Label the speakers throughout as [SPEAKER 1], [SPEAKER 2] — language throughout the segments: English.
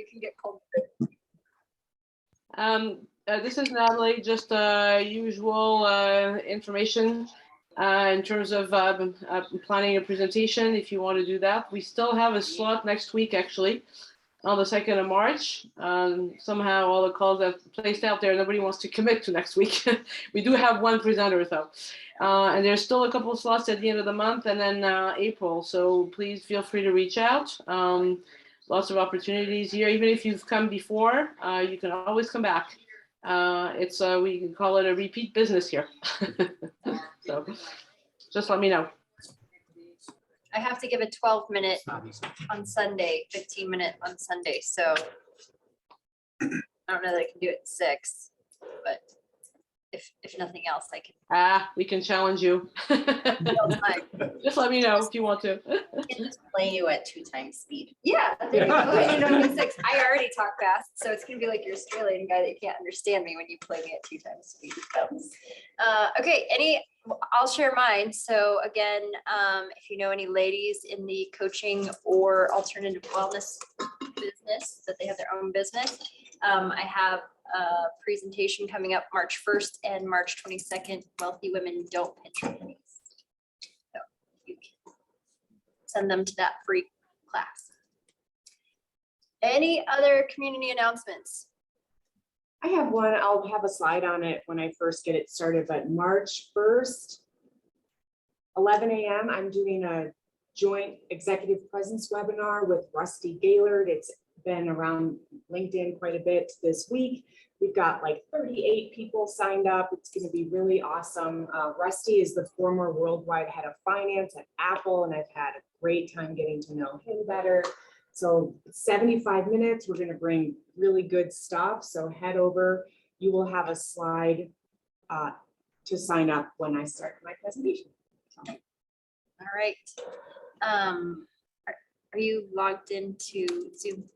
[SPEAKER 1] you can get cold.
[SPEAKER 2] This is Natalie, just usual information in terms of planning a presentation, if you want to do that. We still have a slot next week, actually, on the 2nd of March. Somehow all the calls have placed out there. Nobody wants to commit to next week. We do have one presenter, though. And there's still a couple of slots at the end of the month and then April. So please feel free to reach out. Lots of opportunities here. Even if you've come before, you can always come back. We can call it a repeat business here. So just let me know.
[SPEAKER 1] I have to give a 12-minute on Sunday, 15-minute on Sunday. So I don't know that I can do it at 6, but if nothing else, I can.
[SPEAKER 2] We can challenge you. Just let me know if you want to.
[SPEAKER 3] We can just play you at 2 times speed.
[SPEAKER 1] Yeah, there you go. You know, 6. I already talk fast, so it's gonna be like your Australian guy that can't understand me when you play me at 2 times speed. So, okay, I'll share mine. So again, if you know any ladies in the coaching or alternative wellness business, that they have their own business, I have a presentation coming up March 1st and March 22nd. Wealthy Women Don't Pinch Pennies. So you can send them to that free class. Any other community announcements?
[SPEAKER 4] I have one. I'll have a slide on it when I first get it started, but March 1st, 11 a.m., I'm doing a joint executive presence webinar with Rusty Gaylord. It's been around LinkedIn quite a bit this week. We've got like 38 people signed up. It's going to be really awesome. Rusty is the former worldwide head of finance at Apple, and I've had a great time getting to know him better. So 75 minutes, we're going to bring really good stuff. So head over. You will have a slide to sign up when I start my presentation. So.
[SPEAKER 1] All right. Are you logged into Zoom?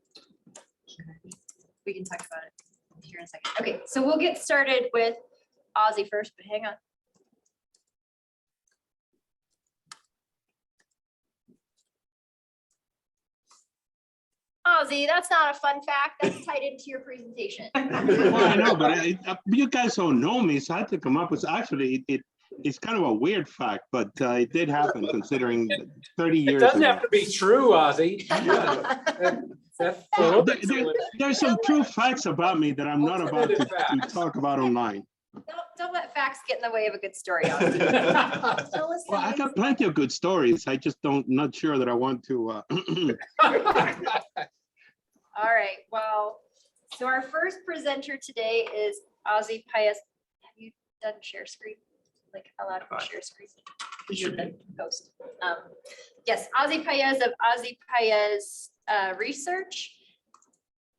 [SPEAKER 1] We can talk about it here in a second. Okay, so we'll get started with Ozzie first, but hang on. Ozzie, that's not a fun fact. That's tied into your presentation.
[SPEAKER 5] Well, I know, but you guys don't know me, so I had to come up with. Actually, it's kind of a weird fact, but it did happen considering 30 years.
[SPEAKER 6] It doesn't have to be true, Ozzie.
[SPEAKER 5] There's some true facts about me that I'm not about to talk about online.
[SPEAKER 1] Don't let facts get in the way of a good story. Ozzie.
[SPEAKER 5] Well, I got plenty of good stories. I just not sure that I want to.
[SPEAKER 1] All right. Well, so our first presenter today is Ozzie Paez. Have you done share screen? Like allowed to share screen? You're the host. Yes, Ozzie Paez of Ozzie Paez Research.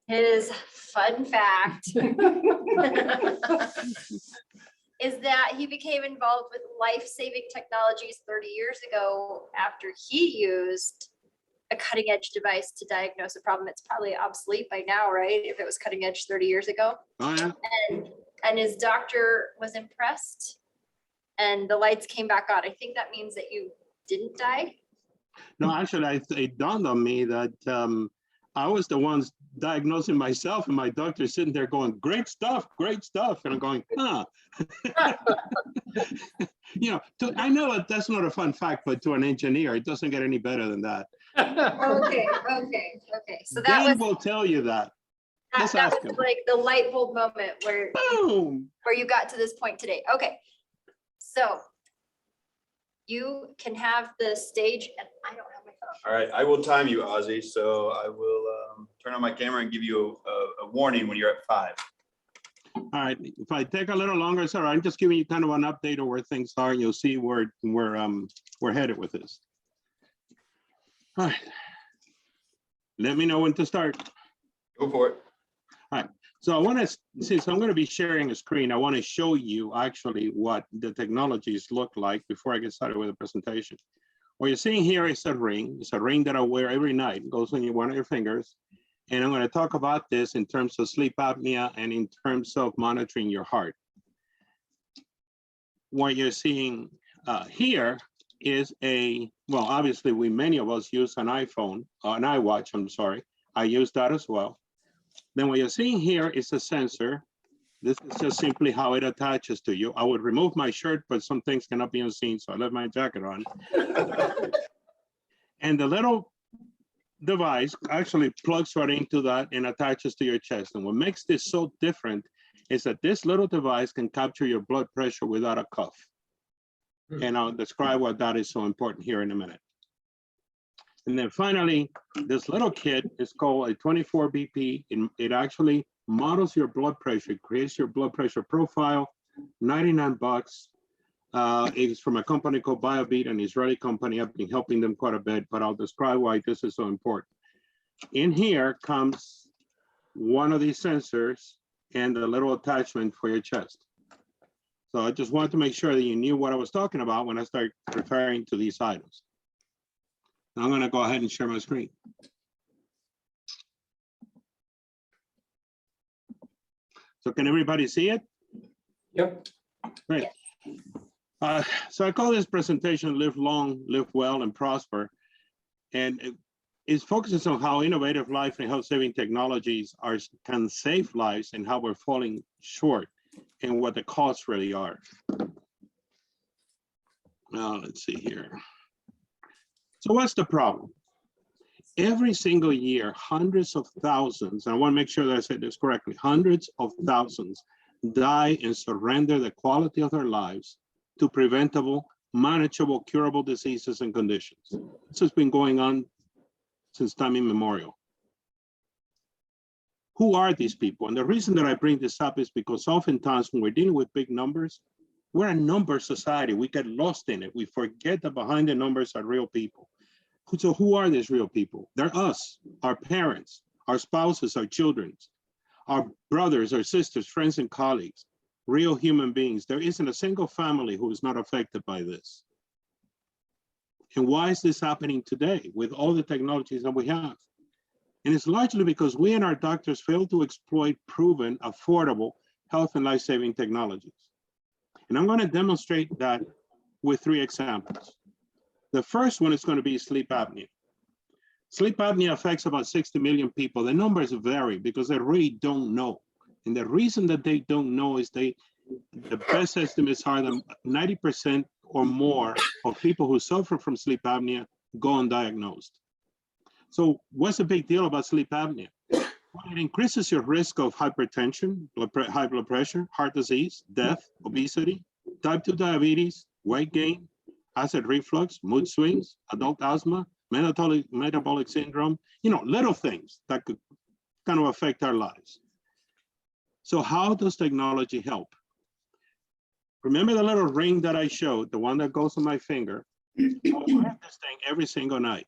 [SPEAKER 1] His fun fact is that he became involved with life-saving technologies 30 years ago after he used a cutting-edge device to diagnose a problem. It's probably obsolete by now, right? If it was cutting edge 30 years ago.
[SPEAKER 5] Oh, yeah.
[SPEAKER 1] And his doctor was impressed and the lights came back on. I think that means that you didn't die.
[SPEAKER 5] No, actually, it dawned on me that I was the ones diagnosing myself, and my doctor's sitting there going, great stuff, and I'm going, huh. You know, I know that's not a fun fact, but to an engineer, it doesn't get any better than that.
[SPEAKER 1] Okay. So that
[SPEAKER 5] Dan will tell you that.
[SPEAKER 1] was like the light bulb moment where
[SPEAKER 5] Boom.
[SPEAKER 1] where you got to this point today. Okay, so you can have the stage, and I don't have my phone.
[SPEAKER 7] All right, I will time you, Ozzie. So I will turn on my camera and give you a warning when you're at 5.
[SPEAKER 5] All right, if I take a little longer, it's all right. I'm just giving you kind of an update of where things are, and you'll see where we're headed with this. All right, let me know when to start.
[SPEAKER 7] Go for it.
[SPEAKER 5] All right, so I want to, since I'm going to be sharing a screen, I want to show you actually what the technologies look like before I get started with the presentation. What you're seeing here is a ring. It's a ring that I wear every night. It goes on one of your fingers. And I'm going to talk about this in terms of sleep apnea and in terms of monitoring your heart. What you're seeing here is well, obviously many of us use an iPhone, or an iWatch, I'm sorry. I use that as well. Then what you're seeing here is a sensor. This is just simply how it attaches to you. I would remove my shirt, but some things cannot be unseen, so I left my jacket on. And the little device actually plugs right into that and attaches to your chest. And what makes this so different is that this little device can capture your blood pressure without a cuff. And I'll describe why that is so important here in a minute. And then finally, this little kit is called a 24 BP. It actually models your blood pressure, it creates your blood pressure profile, 99 bucks. It's from a company called BioBeat, an Israeli company. I've been helping them quite a bit, but I'll describe why this is so important. In here comes one of these sensors and the little attachment for your chest. So I just wanted to make sure that you knew what I was talking about when I start referring to these items. Now I'm going to go ahead and share my screen. So can everybody see it?
[SPEAKER 6] Yep.
[SPEAKER 5] Great. So I call this presentation Live Long, Live Well, and Prosper. And it focuses on how innovative life and health-saving technologies can save lives and how we're falling short and what the costs really are. Now, let's see here. So what's the problem? Every single year, hundreds of thousands, and I want to make sure that I said this correctly, hundreds of thousands die and surrender the quality of their lives to preventable, manageable, curable diseases and conditions. This has been going on since time immemorial. Who are these people? And the reason that I bring this up is because oftentimes when we're dealing with big numbers, we're a number society. We get lost in it. We forget that behind the numbers are real people. So who are these real people? They're us, our parents, our spouses, our children, our brothers, our sisters, friends, and colleagues, real human beings. There isn't a single family who is not affected by this. And why is this happening today with all the technologies that we have? And it's largely because we and our doctors fail to exploit proven, affordable health and life-saving technologies. And I'm going to demonstrate that with 3 examples. The first one is going to be sleep apnea. Sleep apnea affects about 60 million people. The numbers vary because they really don't know. And the reason that they don't know is the best estimates are that 90% or more of people who suffer from sleep apnea go undiagnosed. So what's the big deal about sleep apnea? Well, it increases your risk of hypertension, high blood pressure, heart disease, death, obesity, type 2 diabetes, weight gain, acid reflux, mood swings, adult asthma, metabolic syndrome, little things that could kind of affect our lives. So how does technology help? Remember the little ring that I showed, the one that goes on my finger? I wear this thing every single night.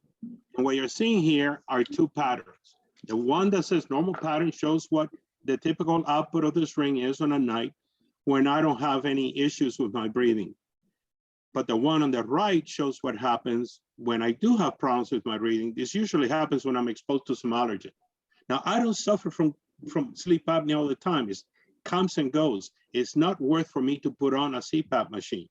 [SPEAKER 5] And what you're seeing here are 2 patterns. The one that says normal pattern shows what the typical output of this ring is on a night when I don't have any issues with my breathing. But the one on the right shows what happens when I do have problems with my breathing. This usually happens when I'm exposed to some allergen. Now, I don't suffer from sleep apnea all the time. It comes and goes. It's not worth for me to put on a CPAP machine.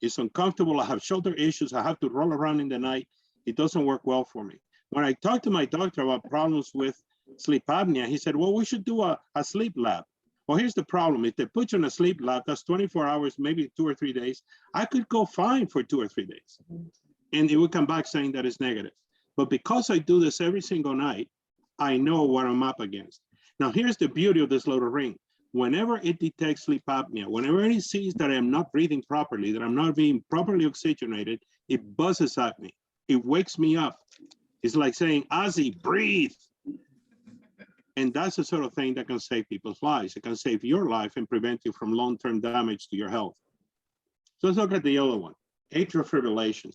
[SPEAKER 5] It's uncomfortable. I have shoulder issues. I have to roll around in the night. It doesn't work well for me. When I talked to my doctor about problems with sleep apnea, he said, well, we should do a sleep lab. Well, here's the problem. If they put you in a sleep lab, that's 24 hours, maybe 2 or 3 days. I could go fine for 2 or 3 days. And it would come back saying that it's negative. But because I do this every single night, I know what I'm up against. Now, here's the beauty of this little ring. Whenever it detects sleep apnea, whenever it sees that I'm not breathing properly, that I'm not being properly oxygenated, it buzzes at me. It wakes me up. It's like saying, Ozzie, breathe. And that's the sort of thing that can save people's lives. It can save your life and prevent you from long-term damage to your health. So let's look at the other one, atrial fibrillation.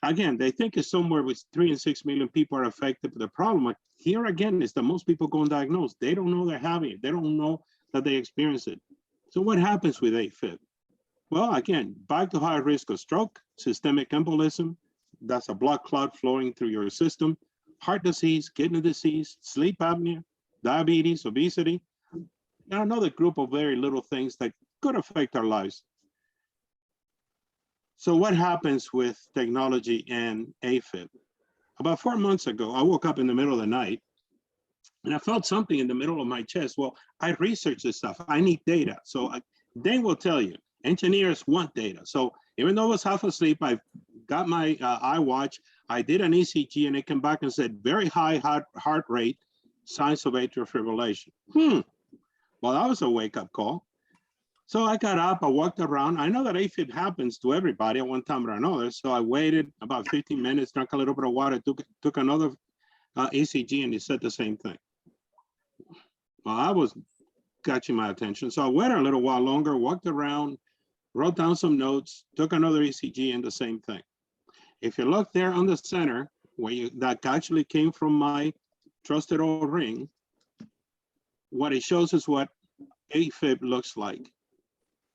[SPEAKER 5] Again, they think it's somewhere with 3 and 6 million people are affected. But the problem here again is that most people go undiagnosed. They don't know they're having it. They don't know that they experience it. So what happens with AFib? Well, again, back to high risk of stroke, systemic embolism. That's a blood clot flowing through your system. Heart disease, kidney disease, sleep apnea, diabetes, obesity, and another group of very little things that could affect our lives. So what happens with technology and AFib? About 4 months ago, I woke up in the middle of the night and I felt something in the middle of my chest. Well, I researched this stuff. I need data. So they will tell you, engineers want data. So even though I was half asleep, I got my iWatch. I did an ECG, and it came back and said very high heart rate, signs of atrial fibrillation. Well, that was a wake-up call. So I got up, I walked around. I know that AFib happens to everybody at one time or another. So I waited about 15 minutes, drank a little bit of water, took another ECG, and it said the same thing. Well, I was catching my attention. So I waited a little while longer, walked around, wrote down some notes, took another ECG, and the same thing. If you look there on the center, where that actually came from my trusted old ring, what it shows is what AFib looks like.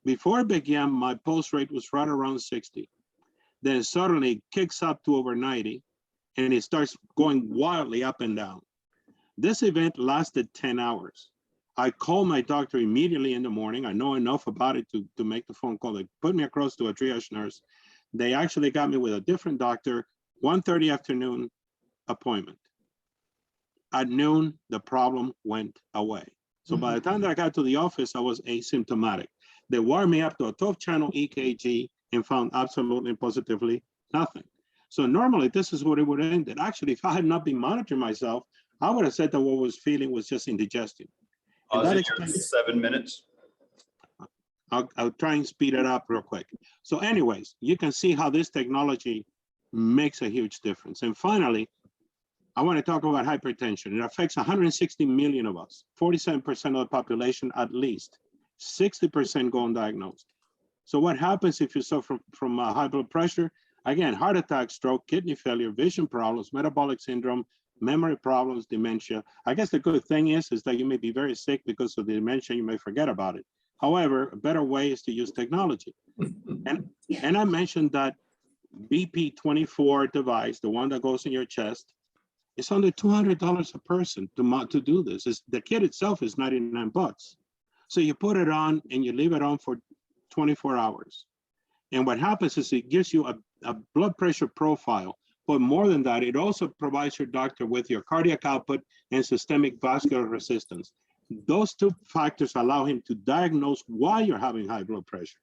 [SPEAKER 5] Before it began, my pulse rate was right around 60. Then suddenly it kicks up to over 90, and it starts going wildly up and down. This event lasted 10 hours. I called my doctor immediately in the morning. I know enough about it to make the phone call. They put me across to a triage nurse. They actually got me with a different doctor, 1:30 afternoon appointment. At noon, the problem went away. So by the time that I got to the office, I was asymptomatic. They wired me up to a 12-channel EKG and found absolutely and positively nothing. So normally this is what it would end. Actually, if I had not been monitoring myself, I would have said that what I was feeling was just indigestion. And that explains
[SPEAKER 7] 7 minutes.
[SPEAKER 5] I'll try and speed it up real quick. So anyways, you can see how this technology makes a huge difference. And finally, I want to talk about hypertension. It affects 160 million of us, 47% of the population at least, 60% go undiagnosed. So what happens if you suffer from high blood pressure? Again, heart attack, stroke, kidney failure, vision problems, metabolic syndrome, memory problems, dementia. I guess the good thing is that you may be very sick because of the dementia, you may forget about it. However, a better way is to use technology. And I mentioned that BP24 device, the one that goes in your chest, it's under $200 a person to do this. The kit itself is 99 bucks. So you put it on and you leave it on for 24 hours. And what happens is it gives you a blood pressure profile. But more than that, it also provides your doctor with your cardiac output and systemic vascular resistance. Those two factors allow him to diagnose why you're having high blood pressure.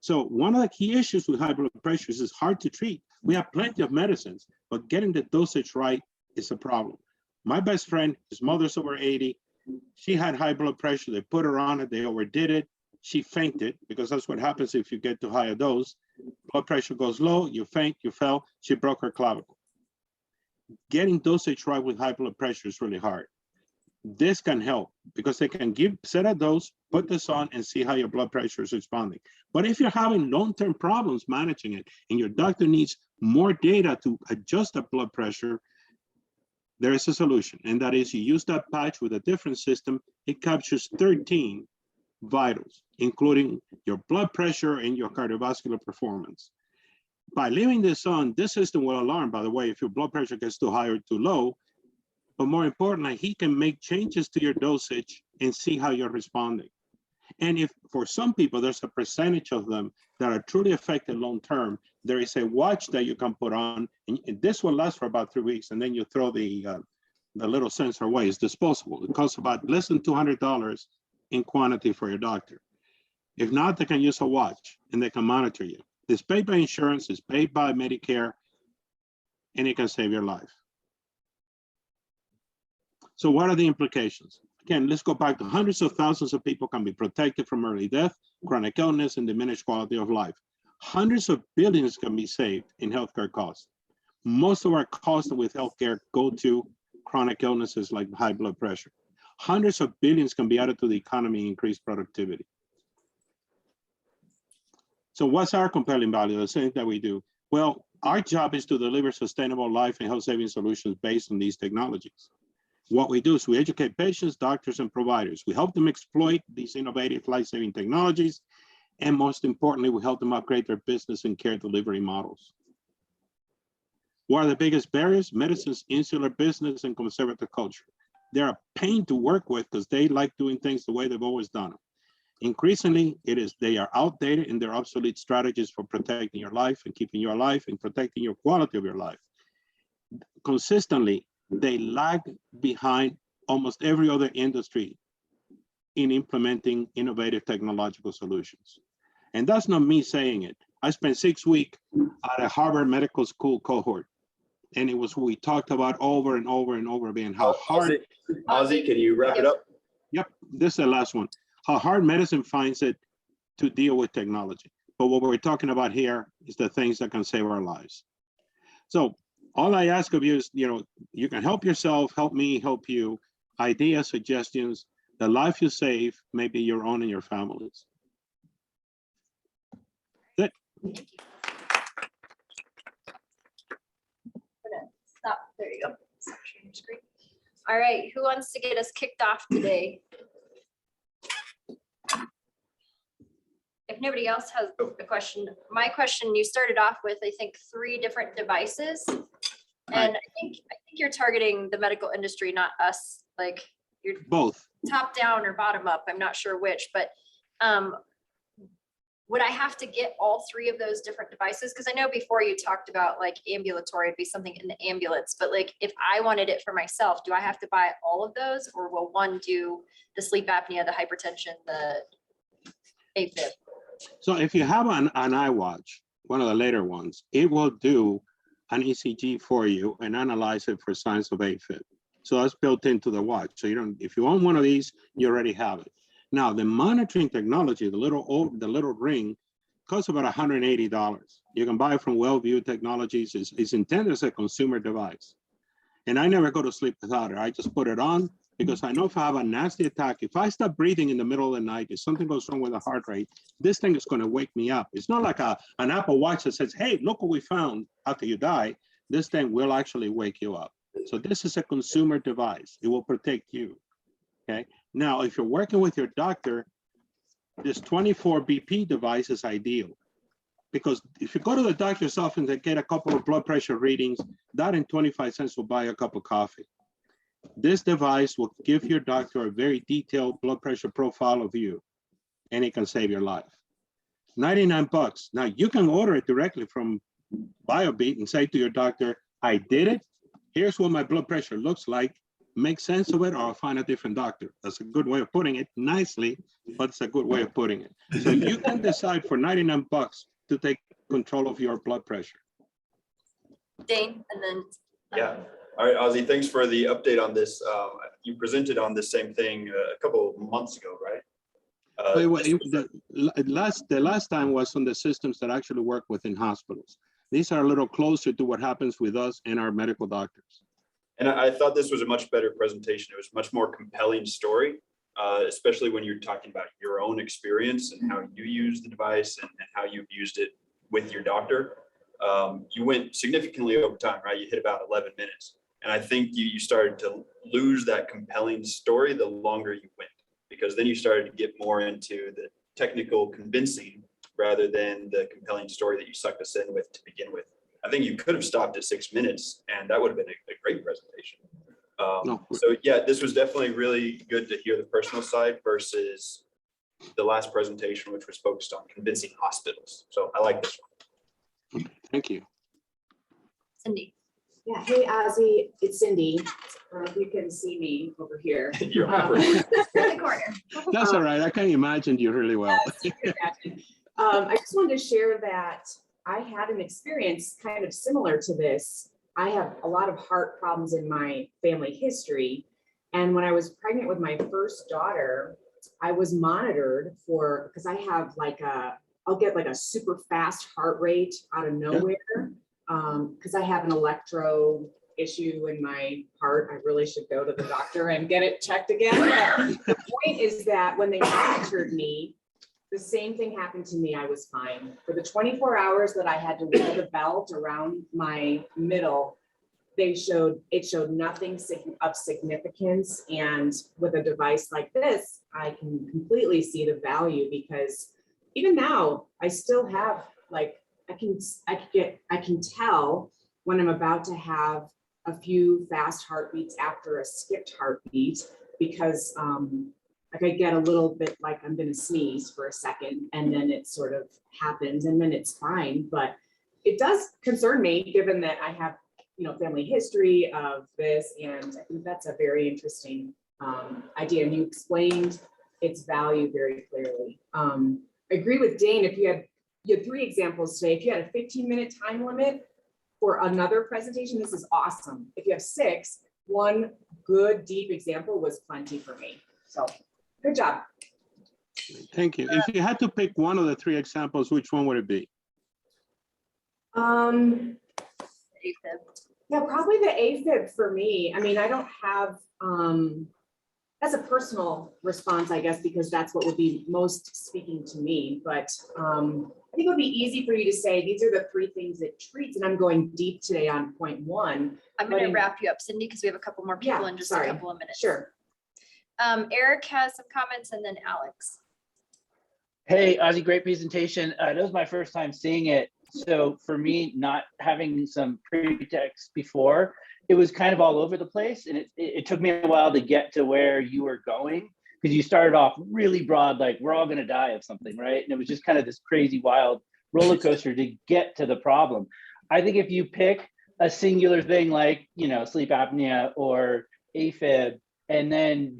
[SPEAKER 5] So one of the key issues with high blood pressure is it's hard to treat. We have plenty of medicines, but getting the dosage right is a problem. My best friend, his mother's over 80. She had high blood pressure. They put her on it. They overdid it. She fainted because that's what happens if you get too high a dose. Blood pressure goes low, you faint, you fell. She broke her clavicle. Getting dosage right with high blood pressure is really hard. This can help because they can set a dose, put this on, and see how your blood pressure is responding. But if you're having long-term problems managing it and your doctor needs more data to adjust the blood pressure, there is a solution, and that is you use that patch with a different system. It captures 13 vitals, including your blood pressure and your cardiovascular performance. By leaving this on, this system will alarm, by the way, if your blood pressure gets too high or too low. But more importantly, he can make changes to your dosage and see how you're responding. And if for some people, there's a percentage of them that are truly affected long-term, there is a watch that you can put on, and this will last for about 3 weeks, and then you throw the little sensor away. It's disposable. It costs about less than $200 in quantity for your doctor. If not, they can use a watch and they can monitor you. It's paid by insurance, it's paid by Medicare, and it can save your life. So what are the implications? Again, let's go back to hundreds of thousands of people can be protected from early death, chronic illness, and diminished quality of life. Hundreds of billions can be saved in healthcare costs. Most of our costs with healthcare go to chronic illnesses like high blood pressure. Hundreds of billions can be added to the economy and increase productivity. So what's our compelling value, the thing that we do? Well, our job is to deliver sustainable life and health-saving solutions based on these technologies. What we do is we educate patients, doctors, and providers. We help them exploit these innovative life-saving technologies, and most importantly, we help them upgrade their business and care delivery models. What are the biggest barriers? Medicine's insular business and conservative culture. They're a pain to work with because they like doing things the way they've always done them. Increasingly, they are outdated and they're obsolete strategies for protecting your life and keeping you alive and protecting your quality of your life. Consistently, they lag behind almost every other industry in implementing innovative technological solutions. And that's not me saying it. I spent 6 weeks at a Harvard Medical School cohort, and it was, we talked about over and over and over again how hard.
[SPEAKER 7] Ozzie, can you wrap it up?
[SPEAKER 5] Yep, this is the last one. How hard medicine finds it to deal with technology. But what we're talking about here is the things that can save our lives. So all I ask of you is, you can help yourself, help me, help you. Ideas, suggestions. The life you save may be your own and your family's. Good.
[SPEAKER 1] Stop, there you go. Stop sharing your screen. All right, who wants to get us kicked off today? If nobody else has a question, my question, you started off with, I think, 3 different devices. And I think you're targeting the medical industry, not us, like you're
[SPEAKER 5] Both.
[SPEAKER 1] top down or bottom up. I'm not sure which, but would I have to get all 3 of those different devices? Because I know before you talked about like ambulatory, it'd be something in the ambulance, but like if I wanted it for myself, do I have to buy all of those, or will one do the sleep apnea, the hypertension, the AFib?
[SPEAKER 5] So if you have an iWatch, one of the later ones, it will do an ECG for you and analyze it for signs of AFib. So that's built into the watch. So you don't, if you own one of these, you already have it. Now the monitoring technology, the little ring, costs about $180. You can buy it from Wellview Technologies. It's intended as a consumer device. And I never go to sleep without it. I just put it on because I know if I have a nasty attack, if I stop breathing in the middle of the night, if something goes wrong with the heart rate, this thing is going to wake me up. It's not like an Apple Watch that says, hey, look what we found after you die. This thing will actually wake you up. So this is a consumer device. It will protect you. Okay. Now, if you're working with your doctor, this 24 BP device is ideal. Because if you go to the doctor's office and get a couple of blood pressure readings, that and 25 cents will buy a cup of coffee. This device will give your doctor a very detailed blood pressure profile of you, and it can save your life. 99 bucks. Now you can order it directly from BioBeat and say to your doctor, I did it. Here's what my blood pressure looks like. Make sense of it, or I'll find a different doctor. That's a good way of putting it nicely, but it's a good way of putting it. So you can decide for 99 bucks to take control of your blood pressure.
[SPEAKER 1] Dane, and then.
[SPEAKER 7] Yeah. All right, Ozzie, thanks for the update on this. You presented on this same thing a couple of months ago, right?
[SPEAKER 5] The last time was on the systems that actually work within hospitals. These are a little closer to what happens with us and our medical doctors.
[SPEAKER 7] And I thought this was a much better presentation. It was a much more compelling story, especially when you're talking about your own experience and how you use the device and how you've used it with your doctor. You went significantly over time, right? You hit about 11 minutes. And I think you started to lose that compelling story the longer you went, because then you started to get more into the technical convincing rather than the compelling story that you sucked us in with to begin with. I think you could have stopped at 6 minutes and that would have been a great presentation. So yeah, this was definitely really good to hear the personal side versus the last presentation, which was focused on convincing hospitals. So I like this one.
[SPEAKER 5] Thank you.
[SPEAKER 1] Cindy.
[SPEAKER 4] Yeah, hey Ozzie, it's Cindy. You can see me over here.
[SPEAKER 7] You're over.
[SPEAKER 1] In the corner.
[SPEAKER 5] That's all right. I can imagine you really well.
[SPEAKER 4] I just wanted to share that I had an experience kind of similar to this. I have a lot of heart problems in my family history. And when I was pregnant with my first daughter, I was monitored for, because I have like I'll get like a super fast heart rate out of nowhere. Because I have an electro issue in my heart. I really should go to the doctor and get it checked again. But the point is that when they monitored me, the same thing happened to me. I was fine. For the 24 hours that I had to wear the belt around my middle, it showed nothing of significance. And with a device like this, I can completely see the value, because even now I still have like, I can tell when I'm about to have a few fast heartbeats after a skipped heartbeat, because like I get a little bit like I'm going to sneeze for a second and then it sort of happens and then it's fine. But it does concern me, given that I have, family history of this, and I think that's a very interesting idea, and you explained its value very clearly. I agree with Dane, if you had 3 examples today, if you had a 15-minute time limit for another presentation, this is awesome. If you have 6, one good deep example was plenty for me. So good job.
[SPEAKER 5] Thank you. If you had to pick one of the 3 examples, which one would it be?
[SPEAKER 4] Yeah, probably the AFib for me. I mean, I don't have, that's a personal response, I guess, because that's what would be most speaking to me. But I think it would be easy for you to say, these are the 3 things it treats. And I'm going deep today on point 1.
[SPEAKER 1] I'm going to wrap you up, Cindy, because we have a couple more people in just a couple of minutes.
[SPEAKER 4] Sure.
[SPEAKER 1] Eric has some comments and then Alex.
[SPEAKER 8] Hey, Ozzie, great presentation. That was my first time seeing it. So for me, not having some pretext before, it was kind of all over the place. And it took me a while to get to where you were going, because you started off really broad, like we're all going to die of something, right? And it was just kind of this crazy, wild roller coaster to get to the problem. I think if you pick a singular thing like, sleep apnea or AFib, and then,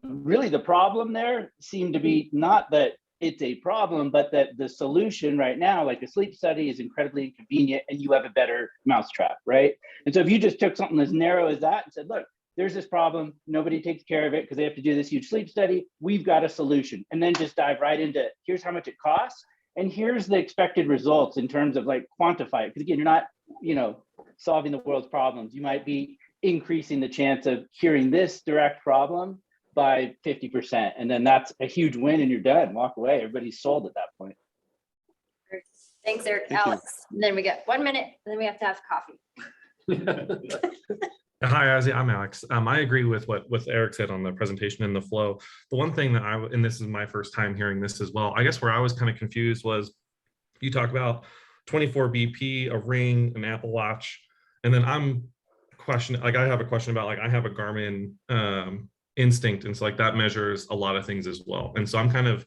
[SPEAKER 8] really the problem there seemed to be not that it's a problem, but that the solution right now, like a sleep study, is incredibly inconvenient and you have a better mousetrap, right? And so if you just took something as narrow as that and said, look, there's this problem, nobody takes care of it because they have to do this huge sleep study, we've got a solution. And then just dive right into, here's how much it costs, and here's the expected results in terms of like quantify it. Because again, you're not, solving the world's problems. You might be increasing the chance of curing this direct problem by 50%. And then that's a huge win and you're done. Walk away. Everybody's sold at that point.
[SPEAKER 1] Great. Thanks, Eric.
[SPEAKER 5] Thank you.
[SPEAKER 1] Alex. And then we got 1 minute and then we have to have coffee.
[SPEAKER 9] Hi, Ozzie, I'm Alex. I agree with what Eric said on the presentation and the flow. The one thing that and this is my first time hearing this as well, I guess where I was kind of confused was you talk about 24 BP, a ring, an Apple Watch, and then I'm questioning, like I have a question about, like I have a Garmin Instinct, and so like that measures a lot of things as well. And so I'm kind of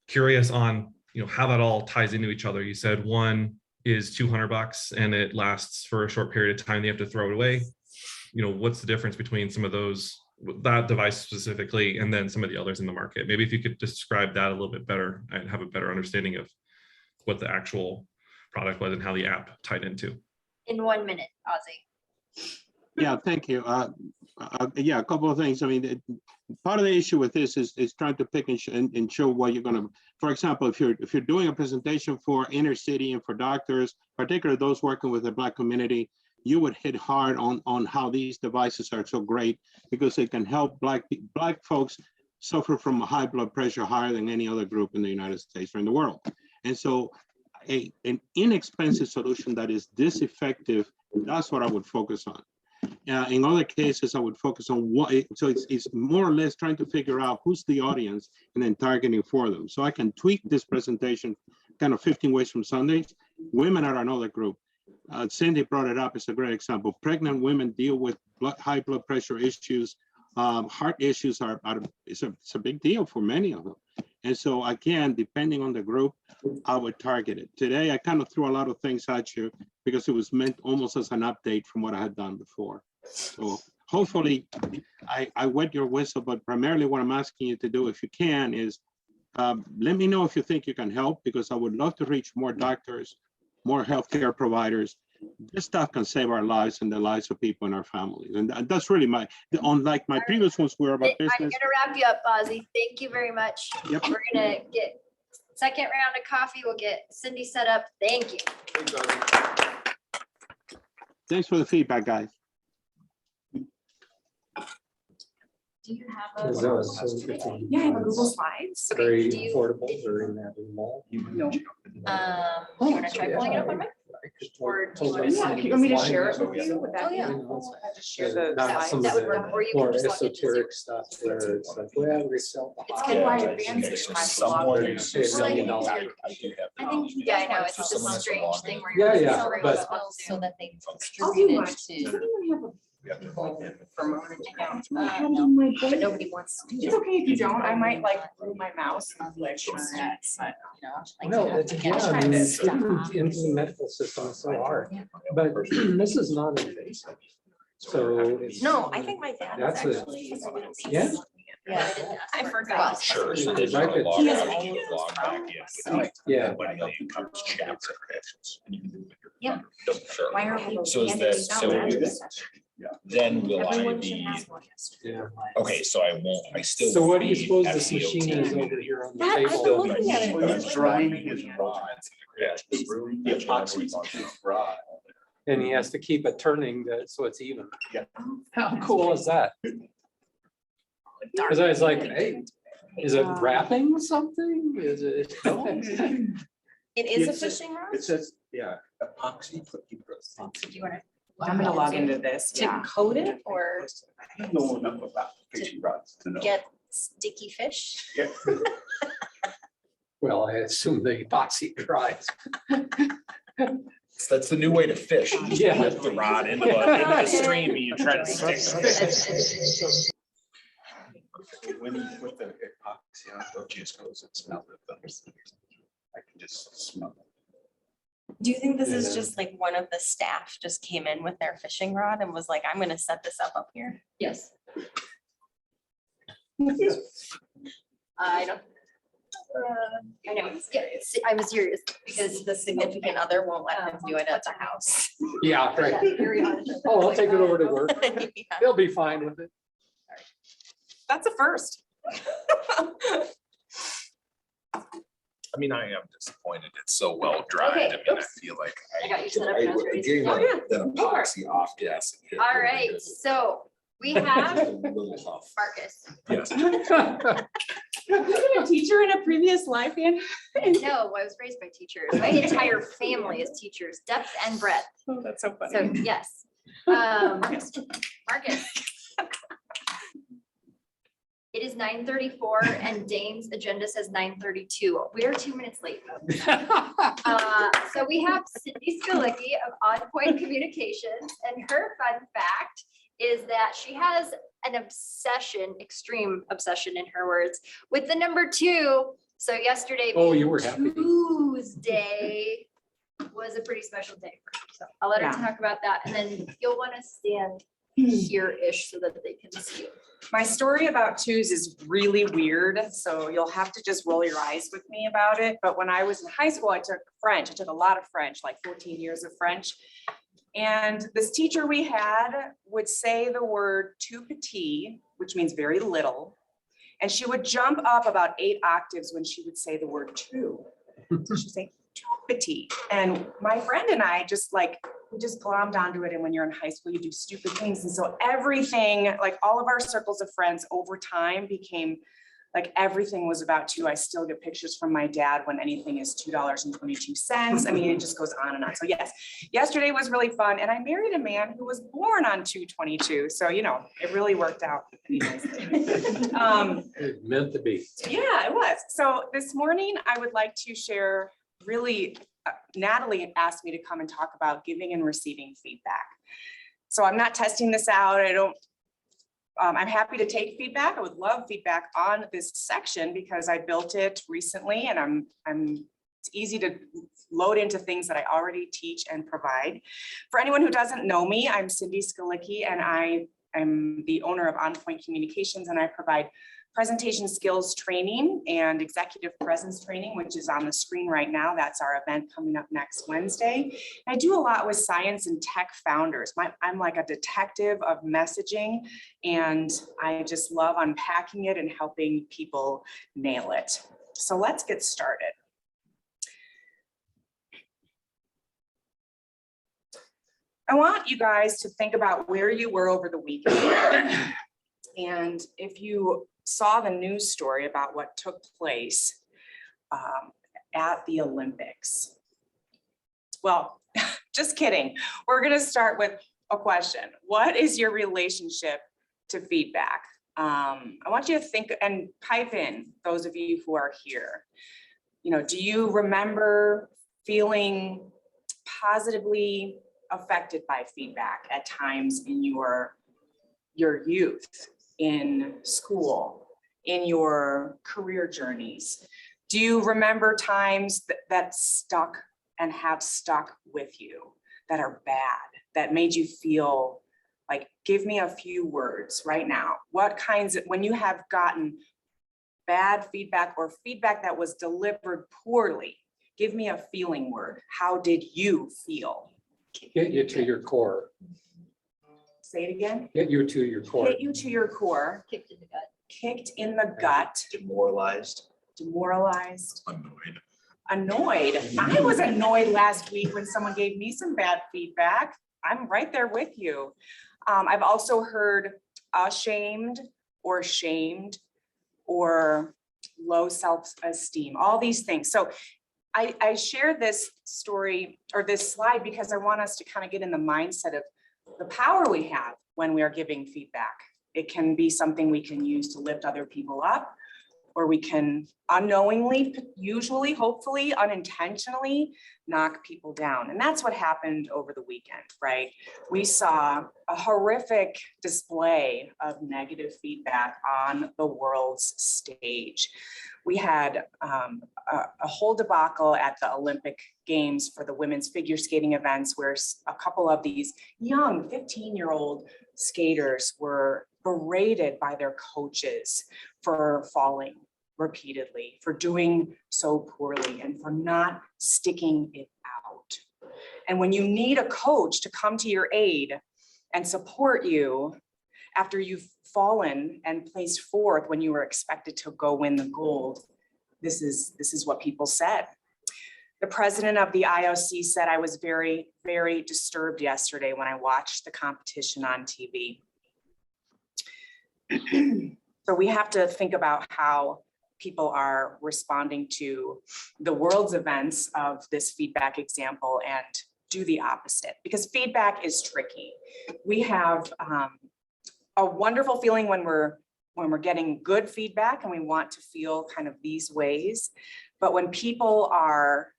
[SPEAKER 9] curious on, how that all ties into each other. You said one is $200 and it lasts for a short period of time, you have to throw it away. What's the difference between some of those, that device specifically, and then some of the others in the market? Maybe if you could describe that a little bit better, I'd have a better understanding of what the actual product was and how the app tied into.
[SPEAKER 1] In 1 minute, Ozzie.
[SPEAKER 5] Yeah, thank you. Yeah, a couple of things. I mean, part of the issue with this is trying to pick and show what you're going to. For example, if you're doing a presentation for inner city and for doctors, particularly those working with the Black community, you would hit hard on how these devices are so great because they can help Black folks suffer from high blood pressure higher than any other group in the United States or in the world. And so an inexpensive solution that is this effective, that's what I would focus on. In other cases, I would focus on so it's more or less trying to figure out who's the audience and then targeting for them. So I can tweak this presentation kind of 15 ways from Sundays. Women are another group. Cindy brought it up. It's a great example. Pregnant women deal with high blood pressure issues. Heart issues it's a big deal for many of them. And so again, depending on the group, I would target it. Today, I kind of threw a lot of things at you because it was meant almost as an update from what I had done before. So hopefully I wet your whistle, but primarily what I'm asking you to do, if you can, is let me know if you think you can help, because I would love to reach more doctors, more healthcare providers. This stuff can save our lives and the lives of people in our families. And that's really unlike my previous ones were about business.
[SPEAKER 1] I'm gonna wrap you up, Ozzie. Thank you very much.
[SPEAKER 5] Yep.
[SPEAKER 1] We're gonna get second round of coffee. We'll get Cindy set up. Thank you.
[SPEAKER 5] Thanks for the feedback, guys.
[SPEAKER 1] Do you have a?
[SPEAKER 4] Yeah, I have a Google Slides.
[SPEAKER 1] Okay,
[SPEAKER 6] Very
[SPEAKER 1] do you-
[SPEAKER 6] affordable, very in that mall.
[SPEAKER 1] Do you wanna try pulling it up on my? Or do you wanna?
[SPEAKER 4] Yeah, you want me to share it with you? Would that
[SPEAKER 1] Oh,
[SPEAKER 4] be
[SPEAKER 1] yeah.
[SPEAKER 4] helpful? I'll just share the
[SPEAKER 6] Not some
[SPEAKER 1] That
[SPEAKER 6] of
[SPEAKER 1] would work, or you
[SPEAKER 6] the
[SPEAKER 1] can
[SPEAKER 6] more
[SPEAKER 1] just log into Zoom.
[SPEAKER 6] esoteric stuff where it's like, well, we sell. the
[SPEAKER 1] It's
[SPEAKER 6] hot
[SPEAKER 1] kind of why
[SPEAKER 6] dogs
[SPEAKER 1] advanced
[SPEAKER 6] and
[SPEAKER 1] is
[SPEAKER 6] it's
[SPEAKER 1] trying to
[SPEAKER 6] someone
[SPEAKER 1] log in.
[SPEAKER 6] who says,
[SPEAKER 1] Well, I
[SPEAKER 6] you
[SPEAKER 1] think
[SPEAKER 6] know,
[SPEAKER 1] you're- I think, yeah, I know, it's just a strange thing where
[SPEAKER 6] Yeah,
[SPEAKER 1] you're.
[SPEAKER 6] yeah,
[SPEAKER 1] so
[SPEAKER 6] but-
[SPEAKER 1] responsible
[SPEAKER 3] So that they
[SPEAKER 4] I'll do
[SPEAKER 3] distribute
[SPEAKER 4] mine.
[SPEAKER 3] it
[SPEAKER 4] Does
[SPEAKER 3] to
[SPEAKER 4] anyone have a
[SPEAKER 3] promoted accounts.
[SPEAKER 4] I have it on my
[SPEAKER 3] But
[SPEAKER 4] board?
[SPEAKER 3] nobody wants to do
[SPEAKER 4] It's
[SPEAKER 3] it.
[SPEAKER 4] okay if you don't. I might like move my mouse.
[SPEAKER 3] On the insurance, but, you know, like
[SPEAKER 6] No,
[SPEAKER 3] you have
[SPEAKER 6] it's,
[SPEAKER 3] to
[SPEAKER 6] yeah,
[SPEAKER 3] get
[SPEAKER 6] I mean,
[SPEAKER 3] this
[SPEAKER 6] getting
[SPEAKER 3] stuff.
[SPEAKER 6] into the medical system is so hard, but this is non-invasive. So. it's-
[SPEAKER 3] No, I think my dad is
[SPEAKER 6] That's a-
[SPEAKER 3] actually.
[SPEAKER 6] Yeah?
[SPEAKER 3] Yeah, I forgot.
[SPEAKER 10] Sure. So
[SPEAKER 6] Because
[SPEAKER 10] there's
[SPEAKER 6] I
[SPEAKER 10] a
[SPEAKER 6] could-
[SPEAKER 10] log
[SPEAKER 3] He has
[SPEAKER 10] out,
[SPEAKER 3] videos
[SPEAKER 10] log back
[SPEAKER 3] from-
[SPEAKER 10] in.
[SPEAKER 6] Yeah.
[SPEAKER 10] When the income checks or credits.
[SPEAKER 3] Yeah.
[SPEAKER 10] Sure.
[SPEAKER 3] Why are we?
[SPEAKER 10] So is
[SPEAKER 3] handing
[SPEAKER 10] that,
[SPEAKER 3] these out
[SPEAKER 10] so
[SPEAKER 3] as-
[SPEAKER 10] then will I
[SPEAKER 3] Everyone should
[SPEAKER 10] be,
[SPEAKER 3] have one.
[SPEAKER 6] Yeah.
[SPEAKER 10] okay, so I won't, I still.
[SPEAKER 6] So what do you
[SPEAKER 10] need
[SPEAKER 6] suppose this
[SPEAKER 10] FCOT.
[SPEAKER 6] machine is over here on the
[SPEAKER 3] That- I've
[SPEAKER 6] table?
[SPEAKER 3] been looking at it.
[SPEAKER 10] Well, he's drying his rods. Yeah.
[SPEAKER 7] The epoxy's on the rod.
[SPEAKER 6] And he has to keep it turning so it's even.
[SPEAKER 10] Yeah.
[SPEAKER 6] How cool is that? Cause I was like, hey, is it wrapping something? Is it?
[SPEAKER 3] It is a fishing rod?
[SPEAKER 10] It says, yeah, epoxy.
[SPEAKER 3] Do you wanna?
[SPEAKER 4] I'm gonna log into this.
[SPEAKER 3] To coat it or
[SPEAKER 10] I don't know enough about fishing rods to know.
[SPEAKER 3] get sticky fish?
[SPEAKER 10] Yeah.
[SPEAKER 6] Well, I assume the epoxy dries.
[SPEAKER 10] That's the new way to fish. You just
[SPEAKER 6] Yeah.
[SPEAKER 10] Lift the rod into the stream and you try to stick it. When you put the epoxy on, don't you just go and smell it? I can just smell it.
[SPEAKER 3] Do you think this is
[SPEAKER 6] Yeah.
[SPEAKER 3] just like one of the staff just came in with their fishing rod and was like, I'm gonna set this up here?
[SPEAKER 1] Yes. I don't. I know, yeah, I was serious
[SPEAKER 3] Because the significant other won't let him do it at the house.
[SPEAKER 6] Yeah, right.
[SPEAKER 1] Very honest.
[SPEAKER 6] Oh, I'll take it over to work.
[SPEAKER 3] Yeah.
[SPEAKER 6] They'll be fine with it.
[SPEAKER 3] That's a first.
[SPEAKER 10] I mean, I am disappointed. It's so well dried.
[SPEAKER 1] Okay,
[SPEAKER 10] I mean, I
[SPEAKER 1] oops.
[SPEAKER 10] feel like.
[SPEAKER 1] I got you set up. and I was ready to go.
[SPEAKER 10] That epoxy off, yes.
[SPEAKER 1] All right, so we have Marcus.
[SPEAKER 10] Yes.
[SPEAKER 4] A teacher in a previous life, Ann?
[SPEAKER 1] No, I was raised by teachers. My entire family is teachers, depth and breadth.
[SPEAKER 4] Oh, that's so funny.
[SPEAKER 1] So, yes. Marcus. It is 9:34 and Dane's agenda says 9:32. We are 2 minutes late. So we have Cindy Skalicky of On Point Communications, and her fun fact is that she has an obsession, extreme obsession in her words, with the number 2. So yesterday,
[SPEAKER 6] Oh, you were happy.
[SPEAKER 1] Tuesday was a pretty special day for her. So I'll let her
[SPEAKER 4] Yeah.
[SPEAKER 1] talk about that, and then you'll want to stand here-ish so that they can see you.
[SPEAKER 11] My story about twos is really weird, so you'll have to just roll your eyes with me about it. But when I was in high school, I took French. I took a lot of French, like 14 years of French. And this teacher we had would say the word tout petit, which means very little. And she would jump up about 8 octaves when she would say the word two. So she'd say tout petit. And my friend and I just we just glommed onto it. And when you're in high school, you do stupid things. And so everything, like all of our circles of friends over time became like everything was about two. I still get pictures from my dad when anything is $2.22. I mean, it just goes on and on. So yes, yesterday was really fun. And I married a man who was born on 2/22. So, you know, it really worked out.
[SPEAKER 6] It meant to be.
[SPEAKER 11] Yeah, it was. So this morning, I would like to share really, Natalie asked me to come and talk about giving and receiving feedback. So I'm not testing this out. I'm happy to take feedback. I would love feedback on this section because I built it recently and it's easy to load into things that I already teach and provide. For anyone who doesn't know me, I'm Cindy Skalicky and I am the owner of On Point Communications, and I provide presentation skills training and executive presence training, which is on the screen right now. That's our event coming up next Wednesday. I do a lot with science and tech founders. I'm like a detective of messaging, and I just love unpacking it and helping people nail it. So let's get started. I want you guys to think about where you were over the weekend. And if you saw the news story about what took place at the Olympics. Well, just kidding. We're going to start with a question. What is your relationship to feedback? I want you to think and pipe in, those of you who are here. You know, do you remember feeling positively affected by feedback at times in your youth, in school, in your career journeys? Do you remember times that stuck and have stuck with you, that are bad, that made you feel Like, give me a few words right now. What kinds of, when you have gotten bad feedback or feedback that was delivered poorly, give me a feeling word. How did you feel?
[SPEAKER 6] Get you to your core.
[SPEAKER 11] Say it again.
[SPEAKER 6] Get you to your core.
[SPEAKER 11] Hit you to your core.
[SPEAKER 1] Kicked in the gut.
[SPEAKER 11] Kicked in the gut.
[SPEAKER 7] Demoralized.
[SPEAKER 11] Demoralized.
[SPEAKER 10] Annoyed.
[SPEAKER 11] Annoyed. I was annoyed last week when someone gave me some bad feedback. I'm right there with you. I've also heard ashamed or shamed or low self-esteem, all these things. So I share this story or this slide because I want us to kind of get in the mindset of the power we have when we are giving feedback. It can be something we can use to lift other people up, or we can unknowingly, usually, hopefully, unintentionally knock people down. And that's what happened over the weekend, right? We saw a horrific display of negative feedback on the world's stage. We had a whole debacle at the Olympic Games for the women's figure skating events, where a couple of these young 15-year-old skaters were berated by their coaches for falling repeatedly, for doing so poorly, and for not sticking it out. And when you need a coach to come to your aid and support you after you've fallen and placed fourth when you were expected to go win the gold, this is what people said. The president of the IOC said, I was very, very disturbed yesterday when I watched the competition on TV. So we have to think about how people are responding to the world's events of this feedback example and do the opposite, because feedback is tricky. We have a wonderful feeling when we're getting good feedback, and we want to feel kind of these ways. But when people are,